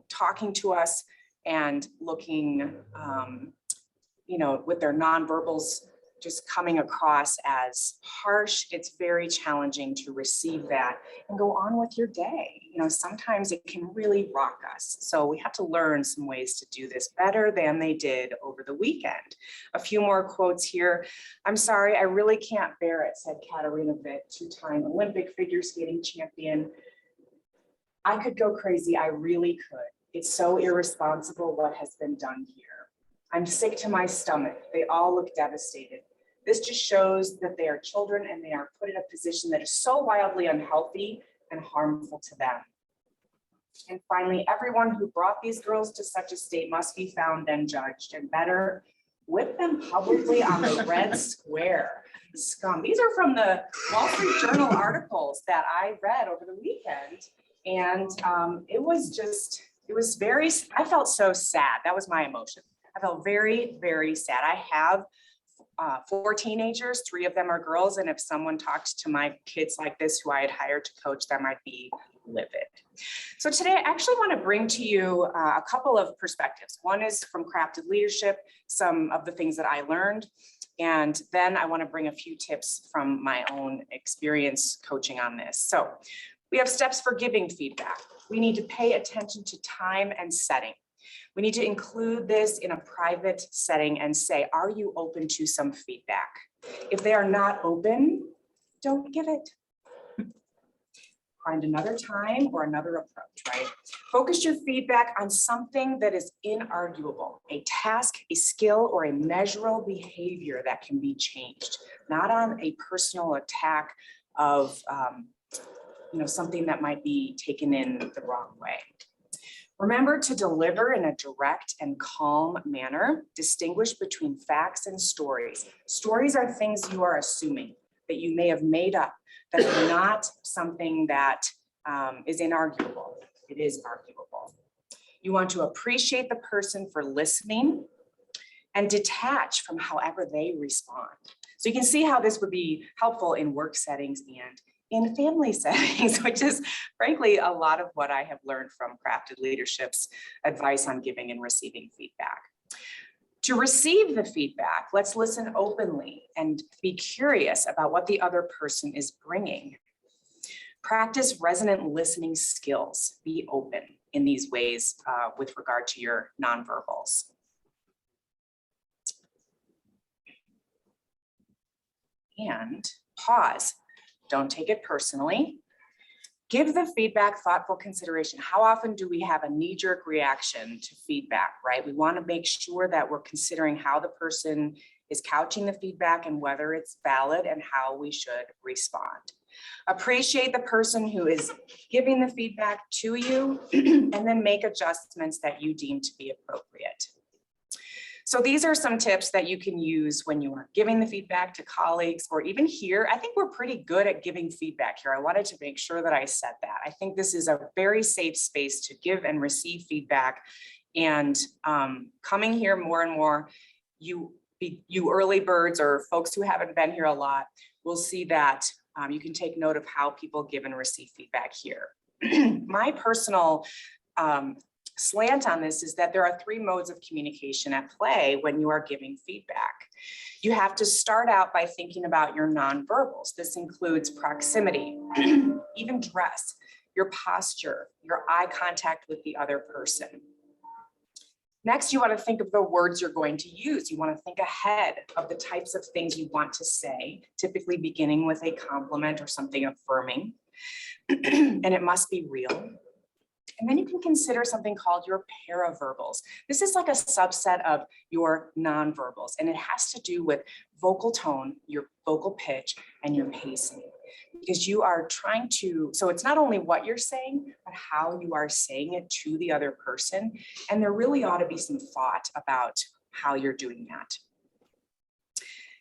[SPEAKER 11] talking to us and looking, with their nonverbals just coming across as harsh, it's very challenging to receive that and go on with your day. Sometimes it can really rock us. So we have to learn some ways to do this better than they did over the weekend. A few more quotes here. I'm sorry, I really can't bear it, said Katarina Witt, two-time Olympic figure skating champion. I could go crazy, I really could. It's so irresponsible what has been done here. I'm sick to my stomach. They all look devastated. This just shows that they are children and they are put in a position that is so wildly unhealthy and harmful to them. And finally, everyone who brought these girls to such a state must be found and judged, and better, whip them publicly on the red square. Scum. These are from the Wall Street Journal articles that I read over the weekend. And it was very, I felt so sad. That was my emotion. I felt very, very sad. I have 4 teenagers, 3 of them are girls. And if someone talked to my kids like this, who I had hired to coach them, I'd be livid. So today I actually want to bring to you a couple of perspectives. One is from Crafted Leadership, some of the things that I learned. And then I want to bring a few tips from my own experience coaching on this. So we have steps for giving feedback. We need to pay attention to time and setting. We need to include this in a private setting and say, are you open to some feedback? If they are not open, don't give it. Find another time or another approach, right? Focus your feedback on something that is inarguable, a task, a skill, or a measurable behavior that can be changed, not on a personal attack of something that might be taken in the wrong way. Remember to deliver in a direct and calm manner. Distinguish between facts and stories. Stories are things you are assuming that you may have made up, that are not something that is inarguable. It is arguable. You want to appreciate the person for listening and detach from however they respond. So you can see how this would be helpful in work settings and in family settings, which is frankly a lot of what I have learned from Crafted Leadership's advice on giving and receiving feedback. To receive the feedback, let's listen openly and be curious about what the other person is bringing. Practice resonant listening skills. Be open in these ways with regard to your nonverbals. And pause. Don't take it personally. Give the feedback thoughtful consideration. How often do we have a knee-jerk reaction to feedback, right? We want to make sure that we're considering how the person is couching the feedback and whether it's valid and how we should respond. Appreciate the person who is giving the feedback to you and then make adjustments that you deem to be appropriate. So these are some tips that you can use when you are giving the feedback to colleagues or even here. I think we're pretty good at giving feedback here. I wanted to make sure that I said that. I think this is a very safe space to give and receive feedback. And coming here more and more, you early birds or folks who haven't been here a lot will see that you can take note of how people give and receive feedback here. My personal slant on this is that there are 3 modes of communication at play when you are giving feedback. You have to start out by thinking about your nonverbals. This includes proximity, even dress, your posture, your eye contact with the other person. Next, you want to think of the words you're going to use. You want to think ahead of the types of things you want to say, typically beginning with a compliment or something affirming. And it must be real. And then you can consider something called your paraverbals. This is like a subset of your nonverbals, and it has to do with vocal tone, your vocal pitch, and your pacing. Because you are trying to, so it's not only what you're saying, but how you are saying it to the other person. And there really ought to be some thought about how you're doing that.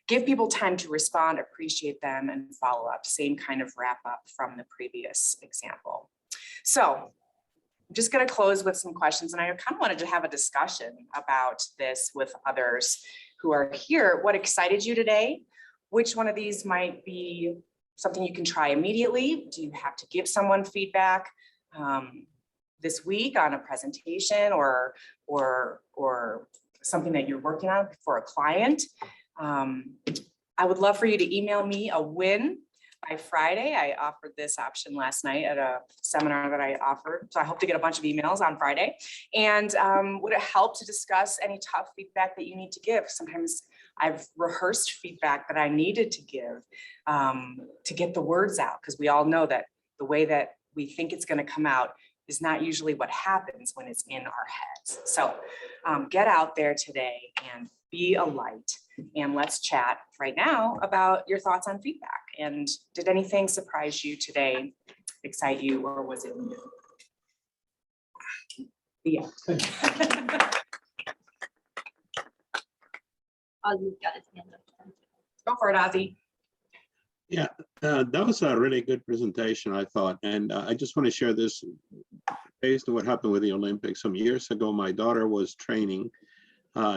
[SPEAKER 11] Give people time to respond, appreciate them, and follow up. Same kind of wrap up from the previous example. So I'm just going to close with some questions, and I kind of wanted to have a discussion about this with others who are here. What excited you today? Which one of these might be something you can try immediately? Do you have to give someone feedback this week on a presentation or something that you're working on for a client? I would love for you to email me a win by Friday. I offered this option last night at a seminar that I offered. So I hope to get a bunch of emails on Friday. And would it help to discuss any tough feedback that you need to give? Sometimes I've rehearsed feedback that I needed to give to get the words out, because we all know that the way that we think it's going to come out is not usually what happens when it's in our heads. So get out there today and be a light. And let's chat right now about your thoughts on feedback. And did anything surprise you today, excite you, or was it new? Yeah.
[SPEAKER 1] Ozzie's got his hand up.
[SPEAKER 11] Go for it, Ozzie.
[SPEAKER 5] Yeah, that was a really good presentation, I thought. And I just want to share this based on what happened with the Olympics. Some years ago, my daughter was training.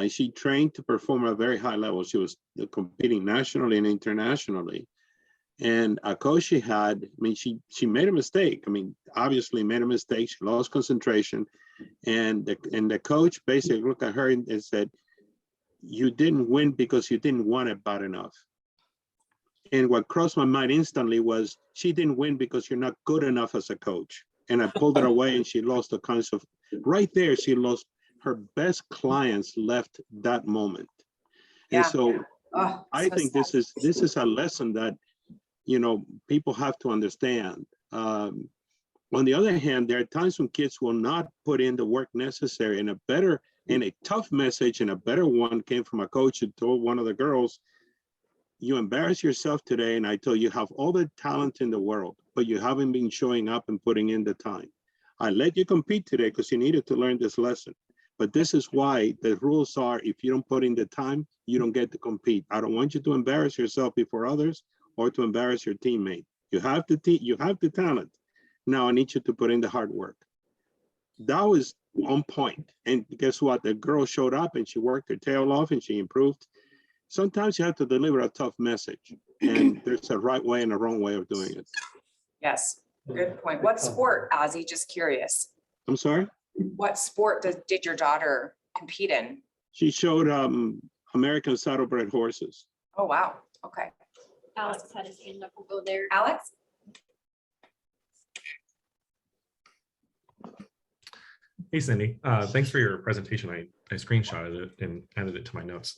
[SPEAKER 5] She trained to perform at a very high level. She was competing nationally and internationally. And a coach she had, I mean, she made a mistake. I mean, obviously made a mistake. She lost concentration. And the coach basically looked at her and said, "You didn't win because you didn't want it bad enough." And what crossed my mind instantly was, she didn't win because you're not good enough as a coach. And I pulled it away, and she lost the concept. Right there, she lost her best clients left that moment. And so I think this is a lesson that, you know, people have to understand. On the other hand, there are times when kids will not put in the work necessary, and a tough message and a better one came from a coach who told one of the girls, "You embarrass yourself today, and I told you have all the talent in the world, but you haven't been showing up and putting in the time. I let you compete today because you needed to learn this lesson. But this is why the rules are, if you don't put in the time, you don't get to compete. I don't want you to embarrass yourself before others or to embarrass your teammate. You have the talent. Now I need you to put in the hard work." That was on point. And guess what? The girl showed up and she worked her tail off and she improved. Sometimes you have to deliver a tough message, and there's a right way and a wrong way of doing it.
[SPEAKER 11] Yes, good point. What sport, Ozzie? Just curious.
[SPEAKER 5] I'm sorry?
[SPEAKER 11] What sport did your daughter compete in?
[SPEAKER 5] She showed American saddlebred horses.
[SPEAKER 11] Oh, wow. Okay.
[SPEAKER 1] Alex had his hand up. We'll go there.
[SPEAKER 11] Alex?
[SPEAKER 9] Hey, Cindy. Thanks for your presentation. I screenshotted it and added it to my notes.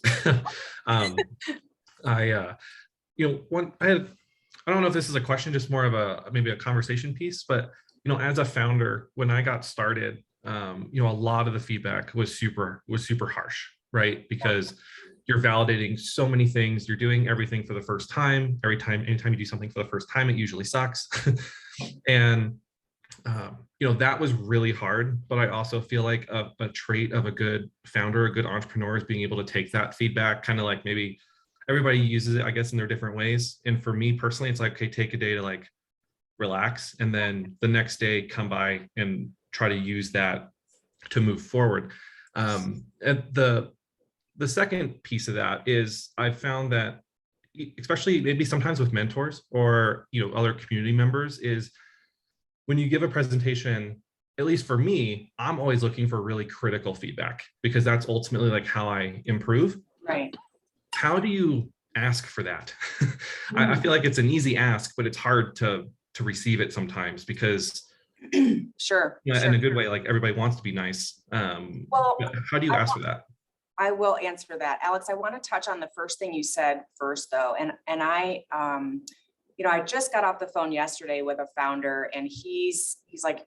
[SPEAKER 9] I don't know if this is a question, just more of maybe a conversation piece, but as a founder, when I got started, a lot of the feedback was super harsh, right? Because you're validating so many things, you're doing everything for the first time. Anytime you do something for the first time, it usually sucks. And that was really hard, but I also feel like a trait of a good founder, a good entrepreneur, is being able to take that feedback, kind of like, maybe everybody uses it, I guess, in their different ways. And for me personally, it's like, okay, take a day to like relax, and then the next day come by and try to use that to move forward. And the second piece of that is, I've found that, especially maybe sometimes with mentors or other community members, is when you give a presentation, at least for me, I'm always looking for really critical feedback, because that's ultimately like how I improve.
[SPEAKER 11] Right.
[SPEAKER 9] How do you ask for that? I feel like it's an easy ask, but it's hard to receive it sometimes, because
[SPEAKER 11] Sure.
[SPEAKER 9] in a good way, like everybody wants to be nice.
[SPEAKER 11] Well,
[SPEAKER 9] how do you ask for that?
[SPEAKER 11] I will answer that. Alex, I want to touch on the first thing you said first, though. And I, I just got off the phone yesterday with a founder, and he's like,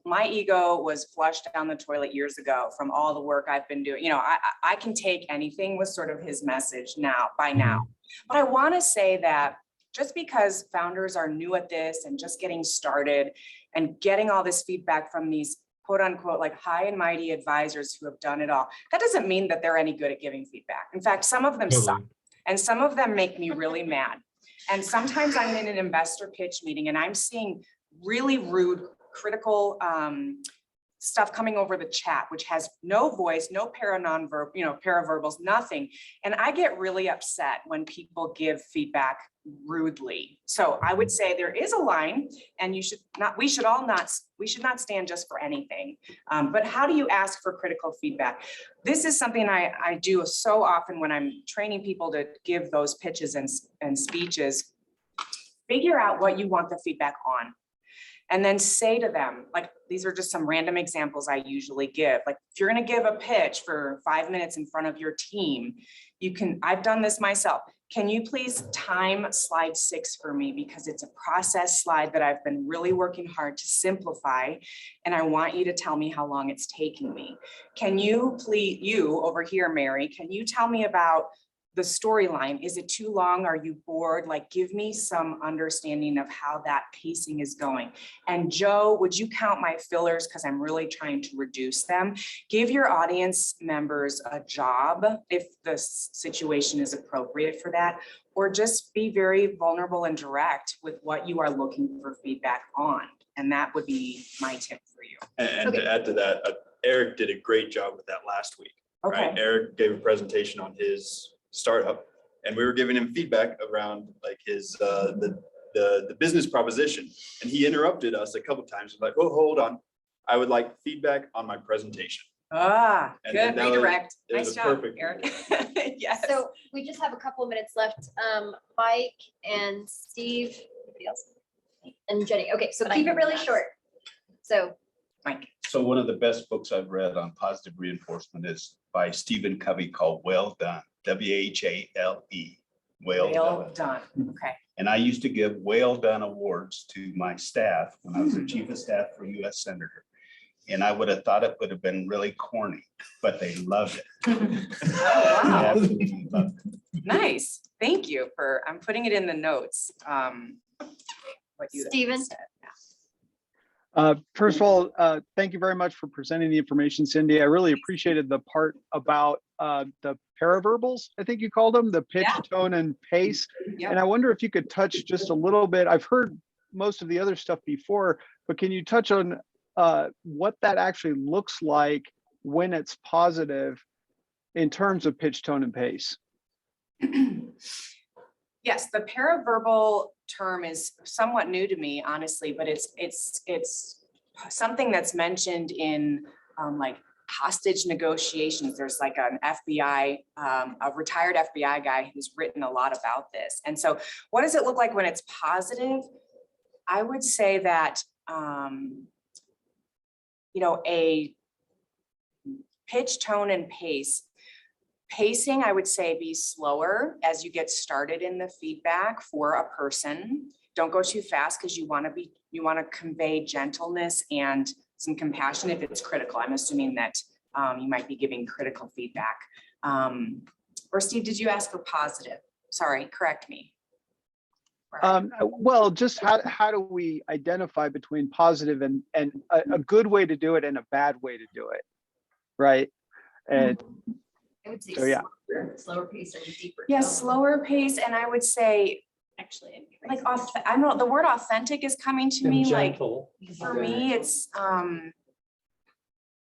[SPEAKER 11] my ego was flushed down the toilet years ago from all the work I've been doing. I can take anything, was sort of his message now. But I want to say that just because founders are new at this and just getting started and getting all this feedback from these quote unquote, like high and mighty advisors who have done it all, that doesn't mean that they're any good at giving feedback. In fact, some of them suck, and some of them make me really mad. And sometimes I'm in an investor pitch meeting and I'm seeing really rude, critical stuff coming over the chat, which has no voice, no paraverbals, nothing. And I get really upset when people give feedback rudely. So I would say there is a line, and we should not stand just for anything. But how do you ask for critical feedback? This is something I do so often when I'm training people to give those pitches and speeches. Figure out what you want the feedback on. And then say to them, like, these are just some random examples I usually give. Like, if you're going to give a pitch for 5 minutes in front of your team, I've done this myself. Can you please time slide 6 for me? Because it's a process slide that I've been really working hard to simplify. And I want you to tell me how long it's taking me. Can you please, you over here, Mary, can you tell me about the storyline? Is it too long? Are you bored? Like, give me some understanding of how that pacing is going. And Joe, would you count my fillers? Because I'm really trying to reduce them. Give your audience members a job if the situation is appropriate for that, or just be very vulnerable and direct with what you are looking for feedback on. And that would be my tip for you.
[SPEAKER 7] And to add to that, Eric did a great job with that last week.
[SPEAKER 11] Okay.
[SPEAKER 7] Right? Eric gave a presentation on his startup, and we were giving him feedback around like his the business proposition, and he interrupted us a couple of times, like, oh, hold on, I would like feedback on my presentation.
[SPEAKER 11] Good redirect.
[SPEAKER 7] Nice job,
[SPEAKER 11] Eric. Yes.
[SPEAKER 1] So we just have a couple of minutes left. Mike and Steve, anybody else? And Jenny. Okay, so keep it really short. So
[SPEAKER 11] Mike.
[SPEAKER 10] So one of the best books I've read on positive reinforcement is by Stephen Covey, called Well Done, W-H-A-L-E.
[SPEAKER 11] Well done. Okay.
[SPEAKER 10] And I used to give Well Done awards to my staff when I was the chief of staff for U.S. Senator. And I would have thought it would have been really corny, but they loved it.
[SPEAKER 11] Oh, wow.
[SPEAKER 10] They absolutely loved it.
[SPEAKER 11] Nice. Thank you I'm putting it in the notes. What you
[SPEAKER 1] Stephen.
[SPEAKER 11] said.
[SPEAKER 12] First of all, thank you very much for presenting the information, Cindy. I really appreciated the part about the paraverbals, I think you called them, the pitch, tone, and pace.
[SPEAKER 11] Yep.
[SPEAKER 12] And I wonder if you could touch just a little bit. I've heard most of the other stuff before, but can you touch on what that actually looks like when it's positive in terms of pitch, tone, and pace?
[SPEAKER 11] Yes, the paraverbal term is somewhat new to me, honestly, but it's something that's mentioned in like hostage negotiations. There's like an FBI, a retired FBI guy who's written a lot about this. And so what does it look like when it's positive? I would say that, a pitch, tone, and pace Pacing, I would say be slower as you get started in the feedback for a person. Don't go too fast because you want to convey gentleness and some compassion if it's critical. I'm assuming that you might be giving critical feedback. Or Steve, did you ask for positive? Sorry, correct me.
[SPEAKER 12] Well, just how do we identify between positive and a good way to do it and a bad way to do it, right? And
[SPEAKER 1] I would say
[SPEAKER 12] so, yeah.
[SPEAKER 1] slower pace or deeper.
[SPEAKER 11] Yeah,
[SPEAKER 1] tone.
[SPEAKER 11] slower pace, and I would say
[SPEAKER 1] Actually,
[SPEAKER 11] like I don't know, the word authentic is coming to me. Like
[SPEAKER 6] Gentle.
[SPEAKER 11] for me, it's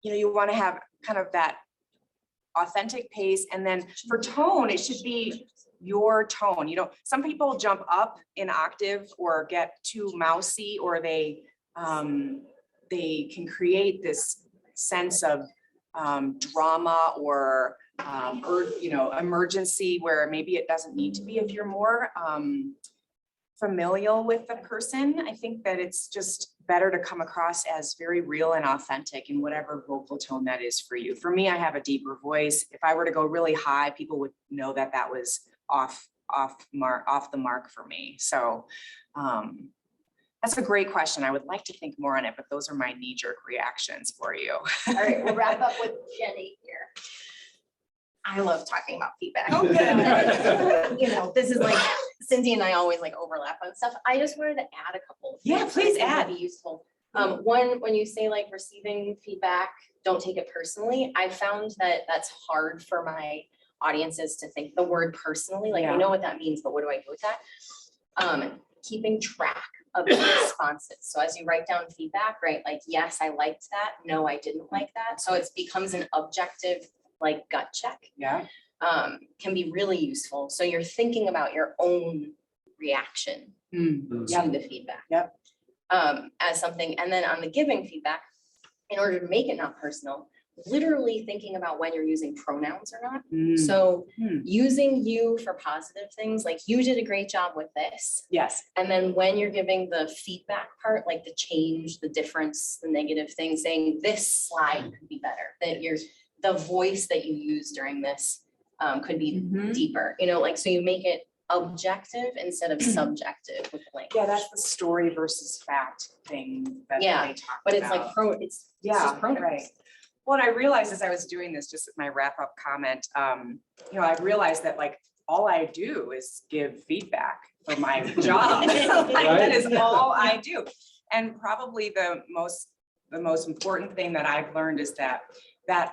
[SPEAKER 11] you want to have kind of that authentic pace, and then for tone, it should be your tone. Some people jump up in octave or get too mousy, or they can create this sense of drama or emergency where maybe it doesn't need to be. If you're more familial with the person, I think that it's just better to come across as very real and authentic in whatever vocal tone that is for you. For me, I have a deeper voice. If I were to go really high, people would know that that was off the mark for me. So that's a great question. I would like to think more on it, but those are my knee-jerk reactions for you.
[SPEAKER 1] All right, we'll wrap up with Jenny here.
[SPEAKER 3] I love talking about feedback.
[SPEAKER 1] Oh, good.
[SPEAKER 3] This is like Cindy and I always like overlap on stuff. I just wanted to add a couple of
[SPEAKER 11] Yeah,
[SPEAKER 3] things
[SPEAKER 11] please
[SPEAKER 3] that
[SPEAKER 11] add.
[SPEAKER 3] might be useful. One, when you say like receiving feedback, don't take it personally. I found that that's hard for my audiences to think the word personally. Like,
[SPEAKER 11] Yeah.
[SPEAKER 3] I know what that means, but what do I do with that? Keeping track of the responses. So as you write down feedback, right? Like, yes, I liked that. No, I didn't like that. So it becomes an objective like gut check.
[SPEAKER 11] Yeah.
[SPEAKER 3] Can be really useful. So you're thinking about your own reaction to the feedback.
[SPEAKER 11] Yep.
[SPEAKER 3] As something, and then on the giving feedback, in order to make it not personal, literally thinking about when you're using pronouns or not. So using you for positive things, like you did a great job with this.
[SPEAKER 11] Yes.
[SPEAKER 3] And then when you're giving the feedback part, like the change, the difference, the negative things, saying this slide could be better, that the voice that you use during this could be deeper, so you make it objective instead of subjective with language.
[SPEAKER 11] Yeah, that's the story versus fact thing that they talk
[SPEAKER 3] But
[SPEAKER 11] about.
[SPEAKER 3] it's just pronouns.
[SPEAKER 11] Right. Well, and I realized as I was doing this, just as my wrap up comment, I realized that like all I do is give feedback for my job. That is all I do. And probably the most important thing that I've learned is that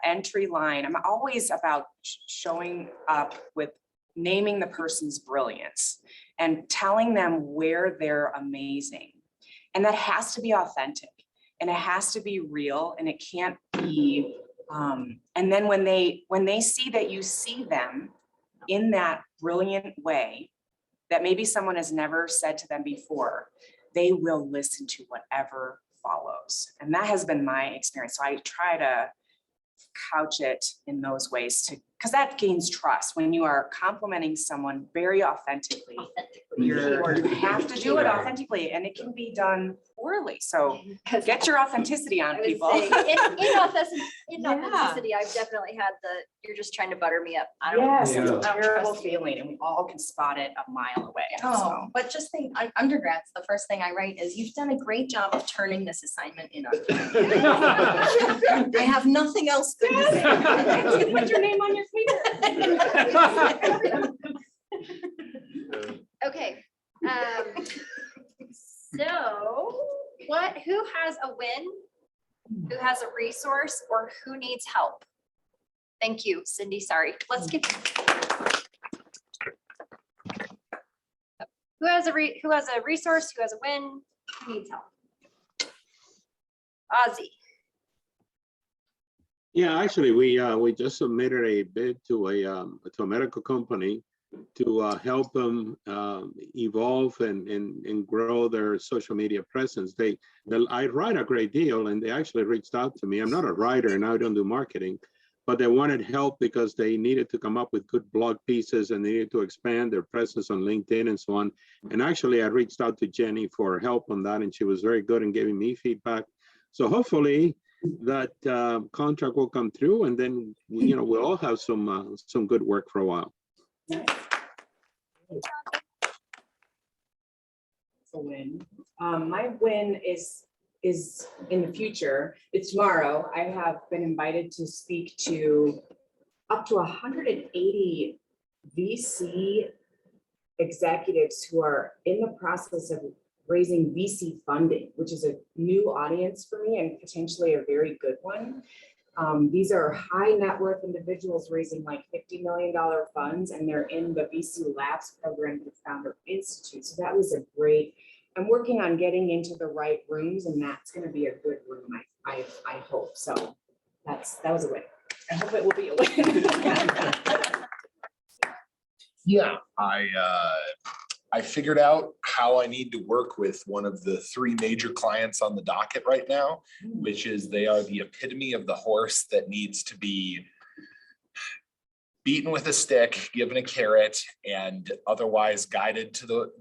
[SPEAKER 11] entry line, I'm always about showing up with naming the person's brilliance and telling them where they're amazing. And that has to be authentic and it has to be real, and it can't be, and then when they see that you see them in that brilliant way that maybe someone has never said to them before, they will listen to whatever follows. And that has been my experience. So I try to couch it in those ways because that gains trust. When you are complimenting someone very authentically, you have to do it authentically, and it can be done poorly. So get your authenticity on, people.
[SPEAKER 1] Inauthenticity, I've definitely had you're just trying to butter me up. I don't
[SPEAKER 11] Yes,
[SPEAKER 1] know.
[SPEAKER 11] it's a terrible feeling, and we all can spot it a mile away.
[SPEAKER 3] Oh, but just think, undergrads, the first thing I write is, you've done a great job of turning this assignment in. I have nothing else good to say.
[SPEAKER 11] Put your name on your
[SPEAKER 1] Okay. So who has a win? Who has a resource, or who needs help? Thank you, Cindy. Sorry. Let's get. Who has a resource? Who has a win? Who needs help? Ozzie.
[SPEAKER 5] Yeah, actually, we just submitted a bid to a medical company to help them evolve and grow their social media presence. I write a great deal, and they actually reached out to me. I'm not a writer, and I don't do marketing, but they wanted help because they needed to come up with good blog pieces, and they needed to expand their presence on LinkedIn and so on. And actually, I reached out to Jenny for help on that, and she was very good in giving me feedback. So hopefully, that contract will come through, and then we'll all have some good work for a while.
[SPEAKER 4] A win. My win is in the future. It's tomorrow. I have been invited to speak to up to 180 VC executives who are in the process of raising VC funding, which is a new audience for me and potentially a very good one. These are high net worth individuals raising like $50 million funds, and they're in the VC Labs program with Founder Institute. So that was a great, I'm working on getting into the right rooms, and that's going to be a good room. I hope. So that was a win. I hope it will be a win.
[SPEAKER 10] Yeah, I figured out how I need to work with one of the 3 major clients on the docket right now, which is they are the epitome of the horse that needs to be beaten with a stick, given a carrot, and otherwise guided to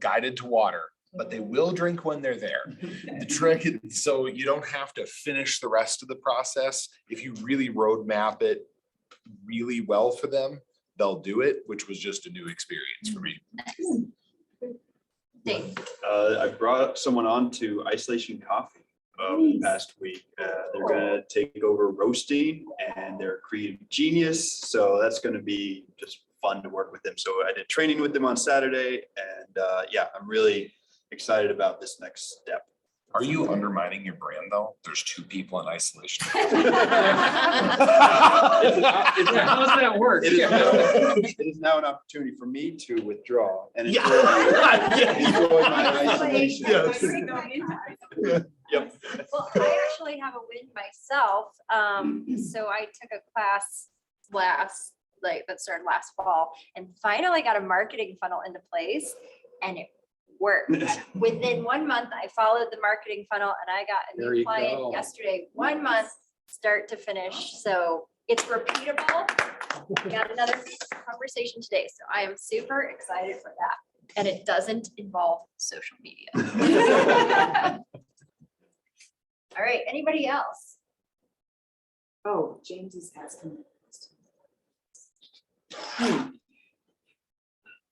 [SPEAKER 10] water. But they will drink when they're there. The trick, so you don't have to finish the rest of the process. If you really roadmap it really well for them, they'll do it, which was just a new experience for me.
[SPEAKER 1] Dave.
[SPEAKER 7] I brought someone on to Isolation Coffee past week. They're gonna take over roasting, and they're a creative genius. So that's gonna be just fun to work with them. So I did training with them on Saturday, and yeah, I'm really excited about this next step.
[SPEAKER 10] Are you undermining your brand though? There's 2 people in isolation.
[SPEAKER 6] How does that work?
[SPEAKER 7] It is now an opportunity for me to withdraw and enjoy my isolation. Yep.
[SPEAKER 1] Well, I actually have a win myself. So I took a class that started last fall, and finally got a marketing funnel into place, and it worked. Within 1 month, I followed the marketing funnel, and I got a
[SPEAKER 6] There
[SPEAKER 1] new
[SPEAKER 6] you
[SPEAKER 1] client
[SPEAKER 6] go.
[SPEAKER 1] yesterday, 1 month, start to finish. So it's repeatable. We got another conversation today, so I am super excited for that. And it doesn't involve social media. All right, anybody else?
[SPEAKER 4] Oh, James is asking.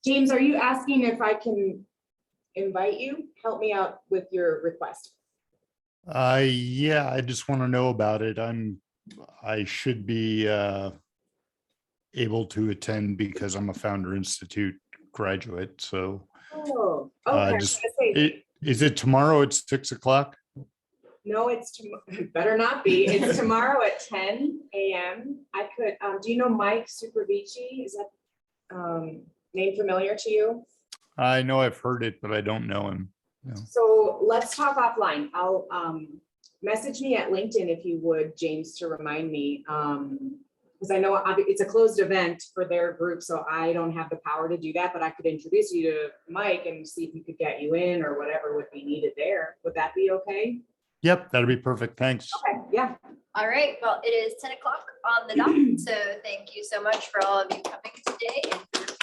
[SPEAKER 4] James, are you asking if I can invite you? Help me out with your request.
[SPEAKER 13] Yeah, I just want to know about it. I should be able to attend because I'm a Founder Institute graduate. So
[SPEAKER 4] Oh, okay.
[SPEAKER 13] is it tomorrow at 6 o'clock?
[SPEAKER 4] No, it's better not be. It's tomorrow at 10 a.m. I could, do you know Mike Supervici? Is that name familiar to you?
[SPEAKER 13] I know I've heard it, but I don't know him. No.
[SPEAKER 4] So let's talk offline. I'll message me at LinkedIn if you would, James, to remind me. Because I know it's a closed event for their group, so I don't have the power to do that, but I could introduce you to Mike and see if he could get you in or whatever would be needed there. Would that be okay?
[SPEAKER 13] Yep, that'll be perfect. Thanks.
[SPEAKER 4] Okay, yeah.
[SPEAKER 1] All right, well, it is 10 o'clock on the dot. So thank you so much for all of you coming today and for your